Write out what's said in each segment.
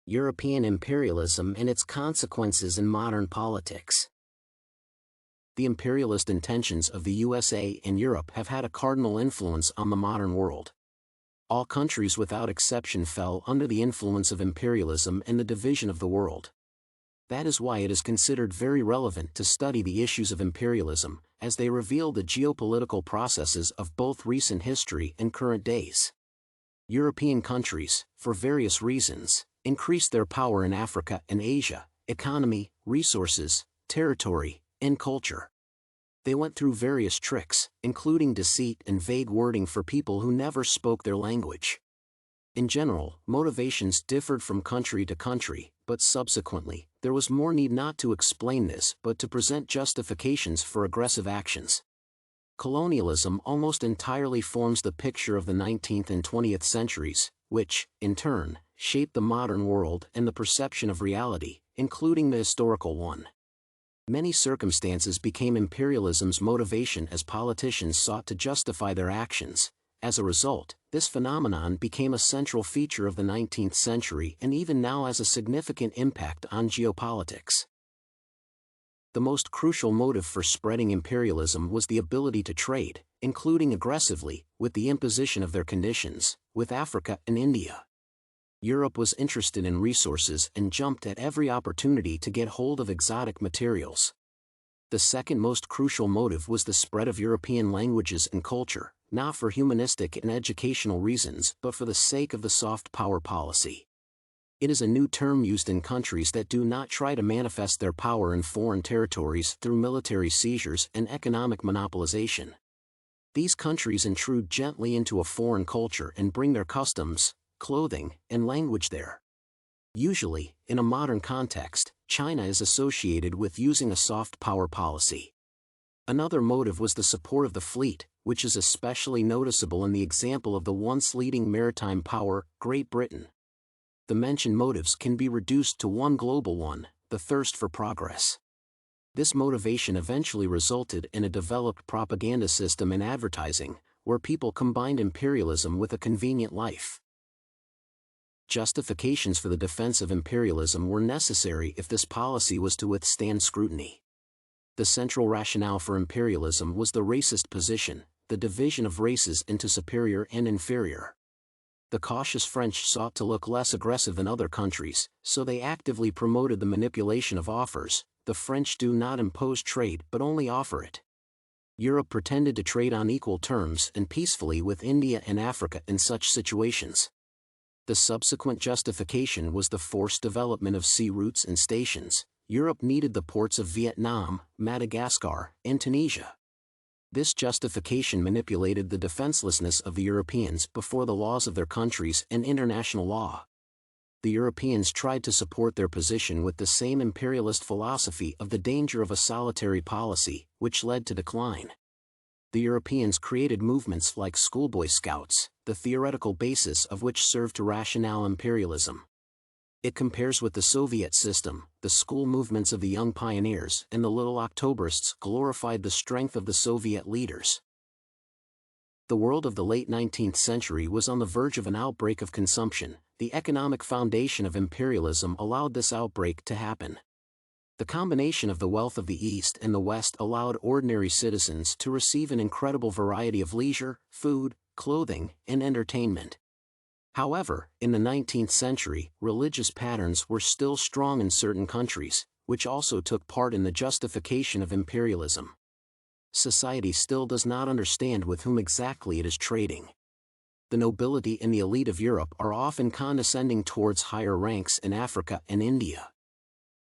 European imperialism and its consequences in modern politics. The imperialist intentions of the USA and Europe have had a cardinal influence on the modern world. All countries without exception fell under the influence of imperialism and the division of the world. That is why it is considered very relevant to study the issues of imperialism, as they reveal the geopolitical processes of both recent history and current days. European countries, for various reasons, increased their power in Africa and Asia, economy, resources, territory, and culture. They went through various tricks, including deceit and vague wording for people who never spoke their language. In general, motivations differed from country to country, but subsequently, there was more need not to explain this but to present justifications for aggressive actions. Colonialism almost entirely forms the picture of the 19th and 20th centuries, which, in turn, shaped the modern world and the perception of reality, including the historical one. Many circumstances became imperialism's motivation as politicians sought to justify their actions. As a result, this phenomenon became a central feature of the 19th century and even now has a significant impact on geopolitics. The most crucial motive for spreading imperialism was the ability to trade, including aggressively, with the imposition of their conditions, with Africa and India. Europe was interested in resources and jumped at every opportunity to get hold of exotic materials. The second most crucial motive was the spread of European languages and culture, not for humanistic and educational reasons but for the sake of the soft power policy. It is a new term used in countries that do not try to manifest their power in foreign territories through military seizures and economic monopolization. These countries intrude gently into a foreign culture and bring their customs, clothing, and language there. Usually, in a modern context, China is associated with using a soft power policy. Another motive was the support of the fleet, which is especially noticeable in the example of the once leading maritime power, Great Britain. The mentioned motives can be reduced to one global one, the thirst for progress. This motivation eventually resulted in a developed propaganda system and advertising, where people combined imperialism with a convenient life. Justifications for the defense of imperialism were necessary if this policy was to withstand scrutiny. The central rationale for imperialism was the racist position, the division of races into superior and inferior. The cautious French sought to look less aggressive than other countries, so they actively promoted the manipulation of offers. The French do not impose trade but only offer it. Europe pretended to trade on equal terms and peacefully with India and Africa in such situations. The subsequent justification was the forced development of sea routes and stations. Europe needed the ports of Vietnam, Madagascar, and Tunisia. This justification manipulated the defenselessness of the Europeans before the laws of their countries and international law. The Europeans tried to support their position with the same imperialist philosophy of the danger of a solitary policy, which led to decline. The Europeans created movements like schoolboy scouts, the theoretical basis of which served to rationale imperialism. It compares with the Soviet system. The school movements of the young pioneers and the little Octoberists glorified the strength of the Soviet leaders. The world of the late 19th century was on the verge of an outbreak of consumption. The economic foundation of imperialism allowed this outbreak to happen. The combination of the wealth of the East and the West allowed ordinary citizens to receive an incredible variety of leisure, food, clothing, and entertainment. However, in the 19th century, religious patterns were still strong in certain countries, which also took part in the justification of imperialism. Society still does not understand with whom exactly it is trading. The nobility and the elite of Europe are often condescending towards higher ranks in Africa and India.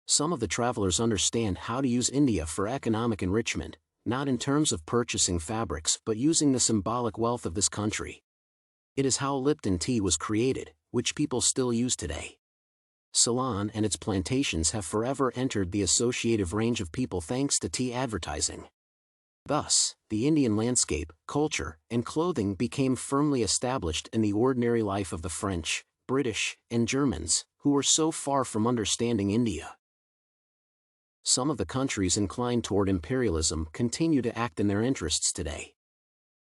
Some of the travelers understand how to use India for economic enrichment, not in terms of purchasing fabrics but using the symbolic wealth of this country. It is how Lipton tea was created, which people still use today. Ceylon and its plantations have forever entered the associative range of people thanks to tea advertising. Thus, the Indian landscape, culture, and clothing became firmly established in the ordinary life of the French, British, and Germans, who were so far from understanding India. Some of the countries inclined toward imperialism continue to act in their interests today.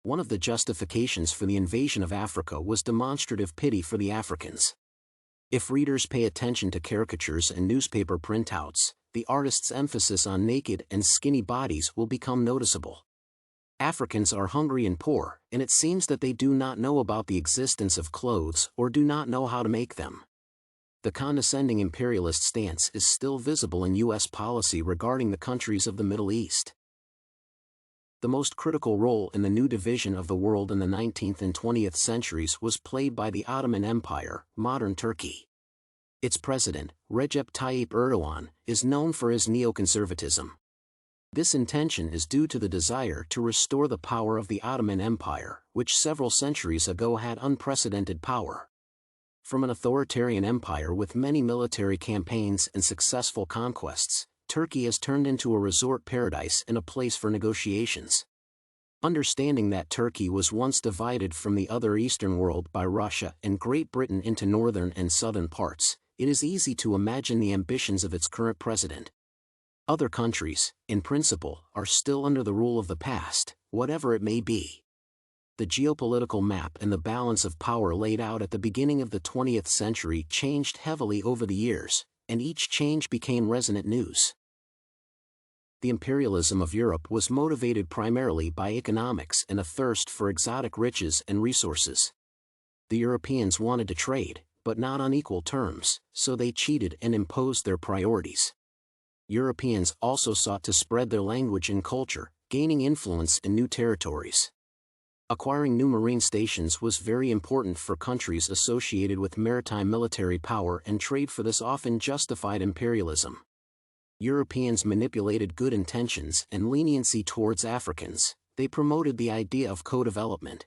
One of the justifications for the invasion of Africa was demonstrative pity for the Africans. If readers pay attention to caricatures and newspaper printouts, the artist's emphasis on naked and skinny bodies will become noticeable. Africans are hungry and poor, and it seems that they do not know about the existence of clothes or do not know how to make them. The condescending imperialist stance is still visible in U.S. policy regarding the countries of the Middle East. The most critical role in the new division of the world in the 19th and 20th centuries was played by the Ottoman Empire, modern Turkey. Its president, Recep Tayyip Erdogan, is known for his neoconservatism. This intention is due to the desire to restore the power of the Ottoman Empire, which several centuries ago had unprecedented power. From an authoritarian empire with many military campaigns and successful conquests, Turkey has turned into a resort paradise and a place for negotiations. Understanding that Turkey was once divided from the other Eastern world by Russia and Great Britain into northern and southern parts, it is easy to imagine the ambitions of its current president. Other countries, in principle, are still under the rule of the past, whatever it may be. The geopolitical map and the balance of power laid out at the beginning of the 20th century changed heavily over the years, and each change became resonant news. The imperialism of Europe was motivated primarily by economics and a thirst for exotic riches and resources. The Europeans wanted to trade, but not on equal terms, so they cheated and imposed their priorities. Europeans also sought to spread their language and culture, gaining influence in new territories. Acquiring new marine stations was very important for countries associated with maritime military power, and trade for this often justified imperialism. Europeans manipulated good intentions and leniency towards Africans. They promoted the idea of co-development.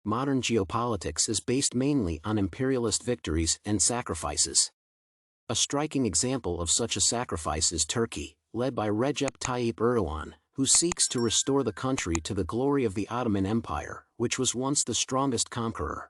Modern geopolitics is based mainly on imperialist victories and sacrifices. A striking example of such a sacrifice is Turkey, led by Recep Tayyip Erdogan, who seeks to restore the country to the glory of the Ottoman Empire, which was once the strongest conqueror.